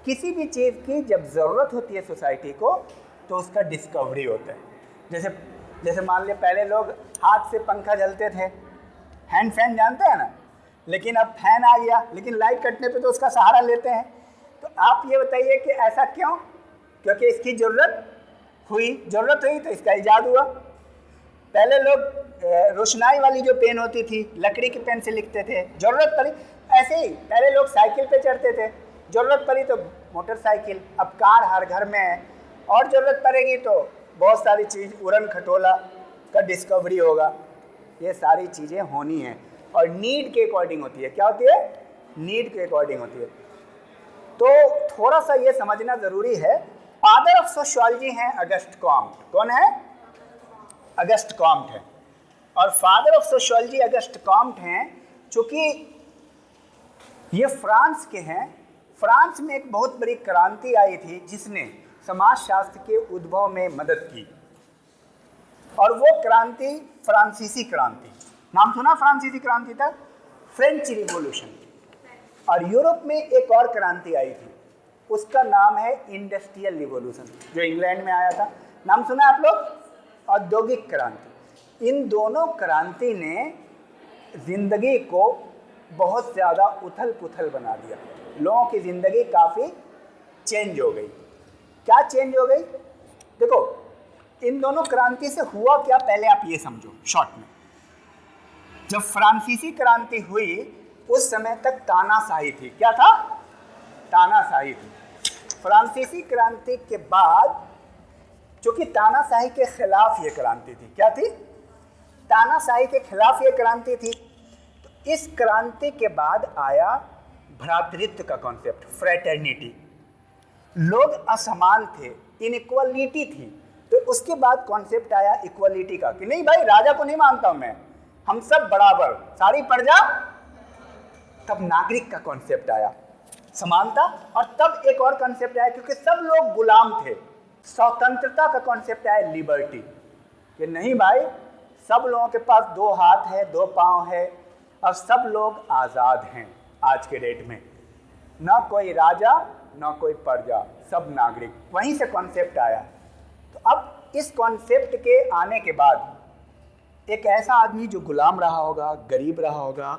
किसी भी चीज़ की जब ज़रूरत होती है सोसाइटी को तो उसका डिस्कवरी होता है। जैसे मान लिया पहले लोग हाथ से पंखा झलते थे, हैंड फैन जानते हैं ना, लेकिन अब फैन आ गया, लेकिन लाइट कटने पे तो उसका सहारा लेते हैं। तो आप ये बताइए कि ऐसा क्यों? क्योंकि इसकी ज़रूरत हुई तो इसका इजाद हुआ। पहले लोग रोशनाई वाली जो पेन होती थी, लकड़ी की पेन से लिखते थे, ज़रूरत पड़ी। ऐसे ही पहले लोग साइकिल पे चढ़ते थे, ज़रूरत पड़ी तो मोटरसाइकिल, अब कार हर घर में है, और ज़रूरत पड़ेगी तो बहुत सारी चीज़, उड़न खटोला का डिस्कवरी होगा। ये सारी चीज़ें होनी हैं और नीड के अकॉर्डिंग होती है। क्या होती है? नीड के अकॉर्डिंग होती है। तो थोड़ा सा ये समझना ज़रूरी है। फादर ऑफ सोशियोलॉजी हैं अगस्ट कॉम्ट। कौन है? अगस्ट कॉम्ट है। और father of sociology August Comte हैं, चूँकि ये फ्रांस के हैं। फ्रांस में एक बहुत बड़ी क्रांति आई थी जिसने समाजशास्त्र के उद्भव में मदद की, और वो क्रांति फ्रांसीसी क्रांति। नाम सुना फ्रांसीसी क्रांति तक? French revolution. और यूरोप में एक और क्रांति आई थी, उसका नाम है इंडस्ट्रियल रिवॉल्यूशन, जो इंग्लैंड में आया था। नाम सुना आप लोग? औद्योगिक क्रांति। इन दोनों क्रांति ने जिंदगी को बहुत ज़्यादा उथल पुथल बना दिया। लोगों की ज़िंदगी काफ़ी चेंज हो गई। क्या चेंज हो गई? देखो, इन दोनों क्रांति से हुआ क्या, पहले आप ये समझो शॉर्ट में। जब फ्रांसीसी क्रांति हुई उस समय तक तानाशाही थी। क्या था? तानाशाही थी। फ्रांसीसी क्रांति के बाद, चूंकि तानाशाही के खिलाफ ये क्रांति थी। क्या थी? तानाशाही के खिलाफ ये क्रांति थी। तो इस क्रांति के बाद आया भ्रातृत्व का कॉन्सेप्ट, फ्रेटर्निटी। लोग असमान थे, इनइक्वालिटी थी। तो उसके बाद कॉन्सेप्ट आया इक्वालिटी का, कि नहीं भाई, राजा को नहीं मानता हूं मैं, हम सब बराबर, सारी प्रजा। तब नागरिक का कॉन्सेप्ट आया, समानता। और तब एक और कॉन्सेप्ट आया, क्योंकि सब लोग गुलाम थे, स्वतंत्रता का कॉन्सेप्ट आया, लिबर्टी। कि नहीं भाई, सब लोगों के पास 2 हाथ है, 2 पांव है, और सब लोग आज़ाद हैं आज के डेट में। ना कोई राजा, ना कोई प्रजा, सब नागरिक। वहीं से कॉन्सेप्ट आया। तो अब इस कॉन्सेप्ट के आने के बाद एक ऐसा आदमी जो गुलाम रहा होगा, गरीब रहा होगा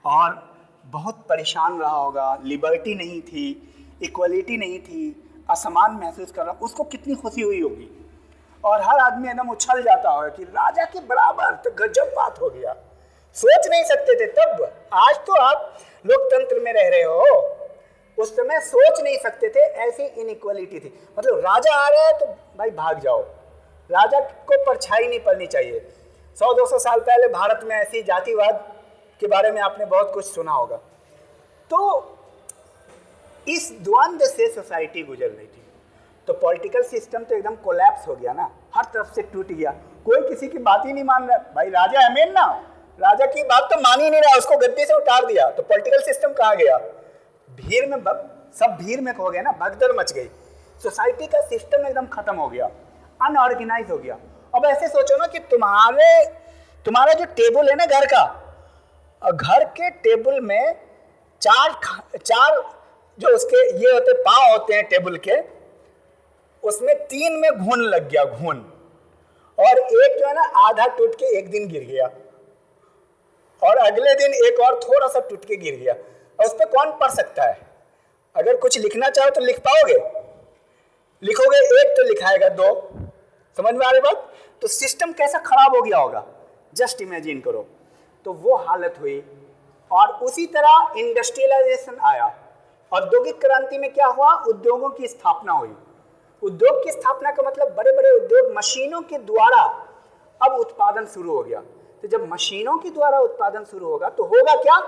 और बहुत परेशान रहा होगा, लिबर्टी नहीं थी, इक्वलिटी नहीं थी, असमान महसूस कर रहा, उसको कितनी खुशी हुई होगी। और हर आदमी एकदम उछल जाता होगा कि राजा के बराबर, तो गजब बात हो गया। सोच नहीं सकते थे तब। आज तो आप लोकतंत्र में रह रहे हो, उस समय सोच नहीं सकते थे, ऐसी इनइक्वालिटी थी। मतलब राजा आ रहा है तो भाई भाग जाओ, राजा को परछाई नहीं पड़नी चाहिए। 100-200 साल पहले भारत में ऐसी जातिवाद के बारे में आपने बहुत कुछ सुना होगा। तो इस द्वंद्व से सोसाइटी गुजर रही थी। तो पॉलिटिकल सिस्टम तो एकदम कोलैप्स हो गया ना, हर तरफ से टूट गया। कोई किसी की बात ही नहीं मान रहा। भाई राजा है मेन ना, राजा की बात तो मान ही नहीं रहा, उसको गद्दी से उतार दिया। तो पॉलिटिकल सिस्टम कहाँ गया? भीड़ में, सब भीड़ में हो गया ना, भगदड़ मच गई। सोसाइटी का सिस्टम एकदम खत्म हो गया, अनऑर्गेनाइज हो गया। अब ऐसे सोचो ना कि तुम्हारा जो टेबल है ना घर का, घर के टेबल में चार जो उसके ये होते पांव होते हैं टेबल के, उसमें 3 में घुन लग गया, घुन। और एक जो है ना आधा टूट के एक दिन गिर गया, और अगले दिन एक और थोड़ा सा टूट के गिर गया। और उस पर कौन पढ़ सकता है? अगर कुछ लिखना चाहो तो लिख पाओगे? लिखोगे एक तो लिखाएगा 2। समझ में आ रही बात? तो सिस्टम कैसा खराब हो गया होगा, जस्ट इमेजिन करो। तो वो हालत हुई। और उसी तरह इंडस्ट्रियलाइजेशन आया। औद्योगिक क्रांति में क्या हुआ? उद्योगों की स्थापना हुई। उद्योग की स्थापना का मतलब बड़े बड़े उद्योग, मशीनों के द्वारा अब उत्पादन शुरू हो गया। तो जब मशीनों के द्वारा उत्पादन शुरू होगा तो होगा क्या?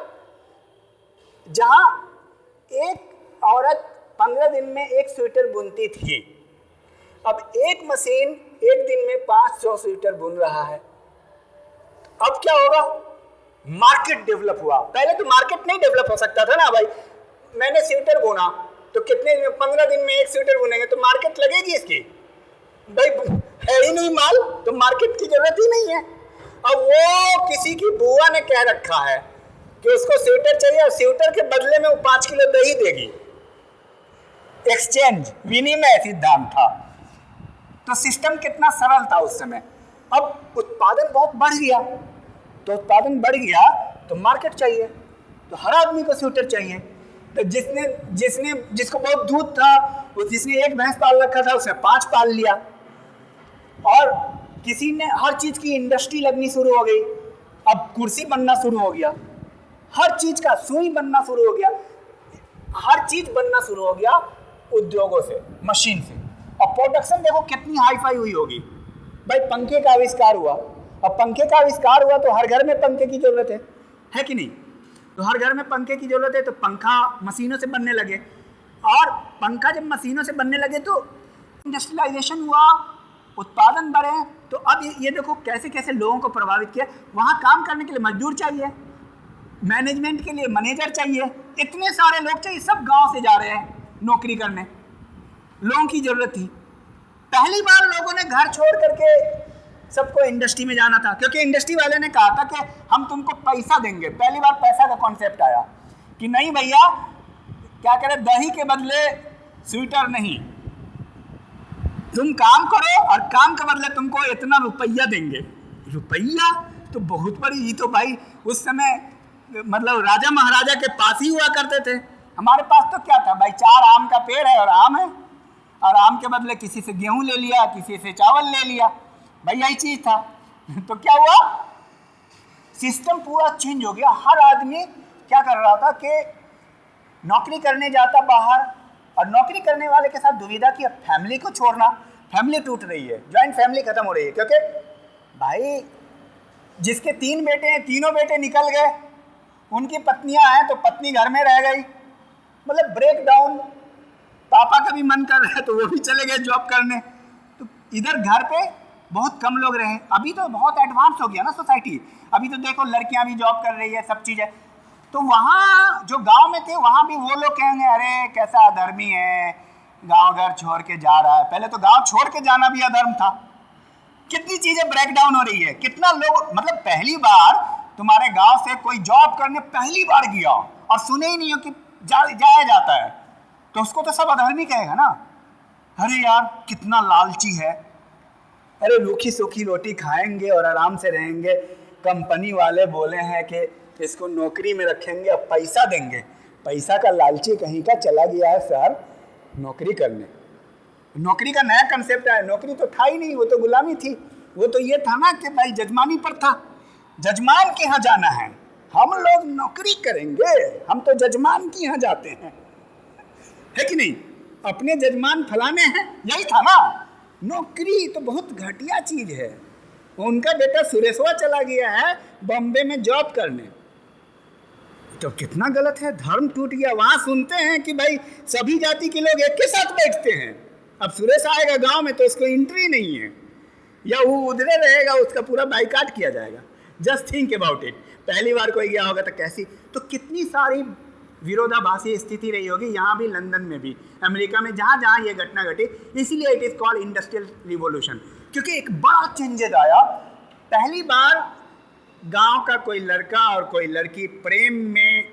जहां एक औरत 15 दिन में एक स्वेटर बुनती थी, अब एक मशीन एक दिन में 500 स्वेटर बुन रहा है। अब क्या होगा? मार्केट डेवलप हुआ। पहले तो मार्केट नहीं डेवलप हो सकता था ना भाई। मैंने स्वेटर बुना तो कितने दिन में, 15 दिन में एक स्वेटर बुनेंगे तो मार्केट लगेगी इसकी। भाई है ही नहीं माल, तो मार्केट की जरूरत ही नहीं है। अब वो किसी की बुआ ने कह रखा है कि उसको स्वेटर चाहिए और स्वेटर के बदले में वो 5 किलो दही देगी। एक्सचेंज, विनिमय सिद्धांत था। तो सिस्टम कितना सरल था उस समय। अब उत्पादन बहुत बढ़ गया, तो उत्पादन बढ़ गया तो मार्केट चाहिए, तो हर आदमी को स्वेटर चाहिए। तो जिसको बहुत दूध था, जिसने एक भैंस पाल रखा था उसने 5 पाल लिया, और किसी ने हर चीज की इंडस्ट्री लगनी शुरू हो गई। अब कुर्सी बनना शुरू हो गया, हर चीज का सुई बनना शुरू हो गया, हर चीज बनना शुरू हो गया उद्योगों से, मशीन से। अब प्रोडक्शन देखो कितनी हाई फाई हुई होगी भाई। पंखे का आविष्कार हुआ, अब पंखे का आविष्कार हुआ तो हर घर में पंखे की जरूरत है कि नहीं? तो हर घर में पंखे की जरूरत है, तो पंखा मशीनों से बनने लगे, और पंखा जब मशीनों से बनने लगे तो इंडस्ट्रियलाइजेशन हुआ, उत्पादन बढ़े। तो अब ये देखो कैसे कैसे लोगों को प्रभावित किया। वहाँ काम करने के लिए मजदूर चाहिए, मैनेजमेंट के लिए मैनेजर चाहिए, इतने सारे लोग चाहिए, सब गांव से जा रहे हैं नौकरी करने, लोगों की जरूरत थी। पहली बार लोगों ने घर छोड़ करके सबको इंडस्ट्री में जाना था, क्योंकि इंडस्ट्री वाले ने कहा था कि हम तुमको पैसा देंगे। पहली बार पैसा का कॉन्सेप्ट आया कि नहीं भैया, क्या करें, दही के बदले स्वेटर नहीं, तुम काम करो और काम के बदले तुमको इतना रुपया देंगे। रुपया तो बहुत बड़ी, ये तो भाई उस समय मतलब राजा महाराजा के पास ही हुआ करते थे। हमारे पास तो क्या था भाई, 4 आम का पेड़ है और आम है, और आम के बदले किसी से गेहूं ले लिया, किसी से चावल ले लिया, भाई यही चीज था। तो क्या हुआ, सिस्टम पूरा चेंज हो गया। हर आदमी क्या कर रहा था कि नौकरी करने जाता बाहर, और नौकरी करने वाले के साथ दुविधा की, अब फैमिली को छोड़ना, फैमिली टूट रही है, जॉइंट फैमिली खत्म हो रही है। क्योंकि भाई जिसके 3 बेटे हैं, तीनों बेटे निकल गए, उनकी पत्नियां हैं तो पत्नी घर में रह गई, मतलब ब्रेक डाउन। पापा का भी मन कर रहा है तो वो भी चले गए जॉब करने, तो इधर घर पे बहुत कम लोग रहे। अभी तो बहुत एडवांस हो गया ना सोसाइटी, अभी तो देखो लड़कियां भी जॉब कर रही है, सब चीज़ें। तो वहाँ जो गांव में थे वहाँ भी वो लोग कहेंगे अरे कैसा अधर्मी है, गांव घर छोड़ के जा रहा है। पहले तो गांव छोड़ के जाना भी अधर्म था। कितनी चीजें ब्रेक डाउन हो रही है, कितना लोग, मतलब पहली बार तुम्हारे गांव से कोई जॉब करने पहली बार गया और सुने ही नहीं हो कि जाया जाता है, तो उसको तो सब अधर्मी कहेगा ना। अरे यार कितना लालची है, अरे रूखी सूखी रोटी खाएंगे और आराम से रहेंगे, कंपनी वाले बोले हैं कि इसको नौकरी में रखेंगे, अब पैसा देंगे, पैसा का लालची कहीं का चला गया है सर नौकरी करने। नौकरी का नया कंसेप्ट आया, नौकरी तो था ही नहीं, वो तो गुलामी थी। वो तो ये था ना कि भाई जजमानी पर था, जजमान के यहाँ जाना है, हम लोग नौकरी करेंगे, हम तो जजमान के यहाँ जाते हैं, है कि नहीं, अपने जजमान फलाने हैं, यही था ना। नौकरी तो बहुत घटिया चीज है। उनका बेटा सुरेशवा चला गया है बॉम्बे में जॉब करने, तो कितना गलत है, धर्म टूट गया। वहाँ सुनते हैं कि भाई सभी जाति के लोग एक के साथ बैठते हैं, अब सुरेश आएगा गांव में तो उसको एंट्री नहीं है, या वो उधरे रहेगा, उसका पूरा बाइकाट किया जाएगा। जस्ट थिंक अबाउट इट, पहली बार कोई गया होगा तो कैसी, तो कितनी सारी विरोधाभासी स्थिति रही होगी, यहाँ भी, लंदन में भी, अमेरिका में, जहाँ जहाँ ये घटना घटी। इसीलिए it is called industrial revolution, क्योंकि एक बड़ा चेंजेस आया। पहली बार गांव का कोई लड़का और कोई लड़की प्रेम में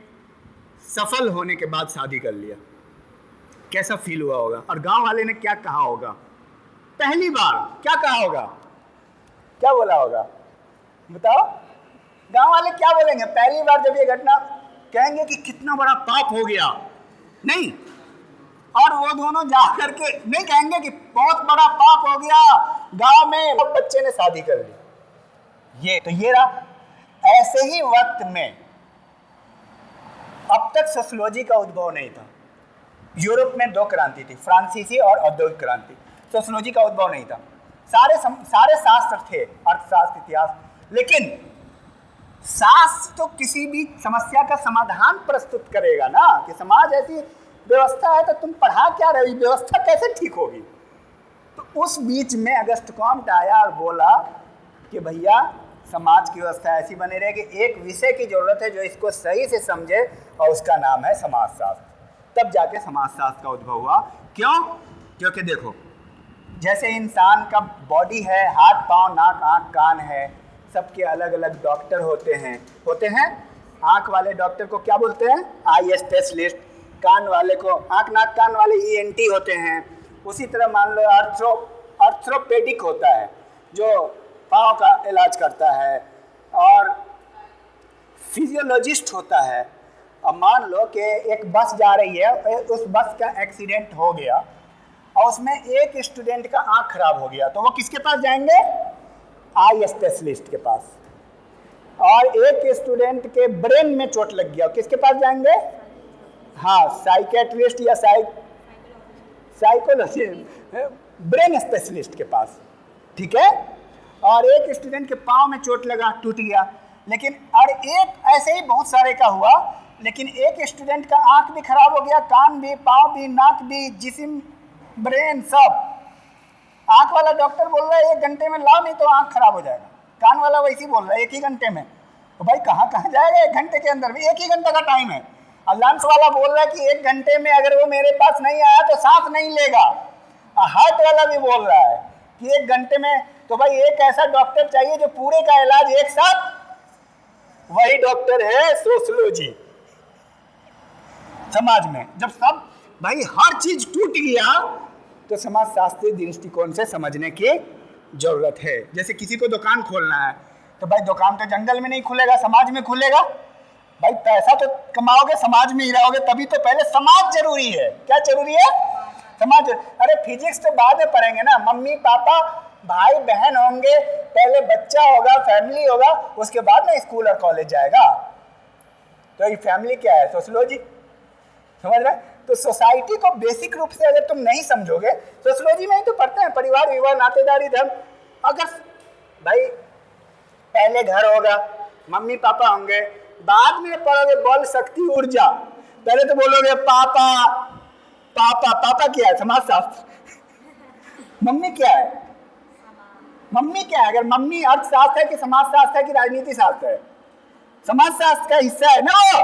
सफल होने के बाद शादी कर लिया, कैसा फील हुआ होगा, और गांव वाले ने क्या कहा होगा, पहली बार क्या कहा होगा, क्या बोला होगा, बताओ। गांव वाले क्या बोलेंगे पहली बार जब ये घटना, कहेंगे कि कितना बड़ा पाप हो गया, नहीं, और वो दोनों जा करके नहीं कहेंगे कि बहुत बड़ा पाप हो गया, गांव में बच्चे ने शादी कर ली। ये तो ये रहा। ऐसे ही वक्त में अब तक सोशियोलॉजी का उद्भव नहीं था। यूरोप में 2 क्रांति थी, फ्रांसीसी और औद्योगिक क्रांति, सोशियोलॉजी का उद्भव नहीं था। सारे शास्त्र थे, अर्थशास्त्र, इतिहास, लेकिन शास्त्र तो किसी भी समस्या का समाधान प्रस्तुत करेगा ना, कि समाज ऐसी व्यवस्था है तो तुम पढ़ा क्या रहे, व्यवस्था कैसे ठीक होगी। तो उस बीच में अगस्त कॉम्ट आया और बोला कि भैया समाज की व्यवस्था ऐसी बनी रहेगी, एक विषय की जरूरत है जो इसको सही से समझे, और उसका नाम है समाजशास्त्र। तब जाके समाजशास्त्र का उद्भव हुआ। क्यों? क्योंकि देखो, जैसे इंसान का बॉडी है, हाथ पांव नाक आँख कान है, सबके अलग अलग डॉक्टर होते हैं। आँख वाले डॉक्टर को क्या बोलते हैं, आई स्पेशलिस्ट, कान वाले को, आँख नाक कान वाले ENT होते हैं। उसी तरह मान लो आर्थ्रोपेडिक होता है जो पाँव का इलाज करता है, और फिजियोलॉजिस्ट होता है। अब मान लो कि एक बस जा रही है, उस बस का एक्सीडेंट हो गया और उसमें एक स्टूडेंट का आँख खराब हो गया, तो वो किसके पास जाएंगे? आई स्पेशलिस्ट के पास। और एक स्टूडेंट के ब्रेन में चोट लग गया, किसके पास जाएंगे? हाँ, साइकेट्रिस्ट या साइकोलॉजी, ब्रेन स्पेशलिस्ट के पास, ठीक है। और एक स्टूडेंट के पाँव में चोट लगा, टूट गया, लेकिन और एक ऐसे ही बहुत सारे का हुआ, लेकिन एक स्टूडेंट का आँख भी खराब हो गया, कान भी, पाँव भी, नाक भी, जिस्म, ब्रेन सब। आँख वाला डॉक्टर बोल रहा है 1 घंटे में लाओ, नहीं तो आँख खराब हो जाएगा। कान वाला वैसे ही बोल रहा है 1 ही घंटे में। तो भाई कहाँ जाएगा 1 घंटे के अंदर भी? 1 ही घंटे का टाइम है। और लंग्स वाला बोल रहा है कि 1 घंटे में अगर वो मेरे पास नहीं आया तो सांस नहीं लेगा। हार्ट वाला भी बोल रहा है कि 1 घंटे में। तो भाई एक ऐसा डॉक्टर चाहिए जो पूरे का इलाज एक साथ, वही डॉक्टर है सोशियोलॉजी। समाज में जब सब भाई हर चीज टूट गया तो समाज शास्त्रीय दृष्टिकोण से समझने की जरूरत है। जैसे किसी को दुकान खोलना है तो भाई दुकान तो जंगल में नहीं खुलेगा, समाज में खुलेगा। भाई पैसा तो कमाओगे, समाज में ही रहोगे, तभी तो पहले समाज जरूरी है। क्या जरूरी है? समाज। अरे फिजिक्स तो बाद में पढ़ेंगे ना, मम्मी पापा भाई बहन होंगे, पहले बच्चा होगा, फैमिली होगा, उसके बाद में स्कूल और कॉलेज जाएगा। तो ये फैमिली क्या है? सोशियोलॉजी, समझ रहे? तो सोसाइटी को बेसिक रूप से अगर तुम नहीं समझोगे, सोशियोलॉजी में ही तो पढ़ते हैं, परिवार, विवाह, नातेदारी, धर्म। अगर भाई पहले घर होगा, मम्मी पापा होंगे, बाद में पढ़ोगे बल, शक्ति, ऊर्जा। पहले तो बोलोगे पापा पापा। पापा क्या है? समाजशास्त्र। मम्मी क्या है? मम्मी क्या है? अगर मम्मी अर्थशास्त्र है कि समाजशास्त्र है कि राजनीति शास्त्र है? समाजशास्त्र का हिस्सा है ना वो।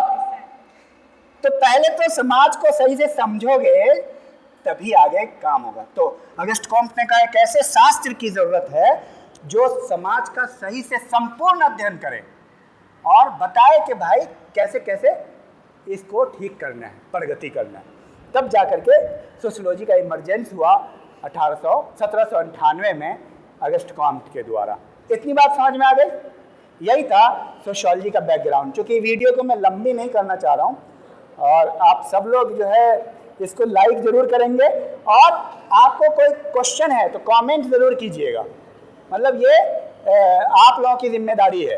तो पहले तो समाज को सही से समझोगे तभी आगे काम होगा। तो अगस्ट कॉम्ट ने कहा एक ऐसे शास्त्र की जरूरत है जो समाज का सही से संपूर्ण अध्ययन करे और बताए कि भाई कैसे कैसे इसको ठीक करना है, प्रगति करना है। तब जाकर के सोशियोलॉजी का इमरजेंस हुआ 1798 में अगस्ट कॉम्ट के द्वारा। इतनी बात समझ में आ गई? यही था सोशियोलॉजी का बैकग्राउंड। चूँकि वीडियो को मैं लंबी नहीं करना चाह रहा हूँ और आप सब लोग जो है इसको लाइक ज़रूर करेंगे, और आपको कोई क्वेश्चन है तो कमेंट ज़रूर कीजिएगा। मतलब ये आप लोगों की जिम्मेदारी है।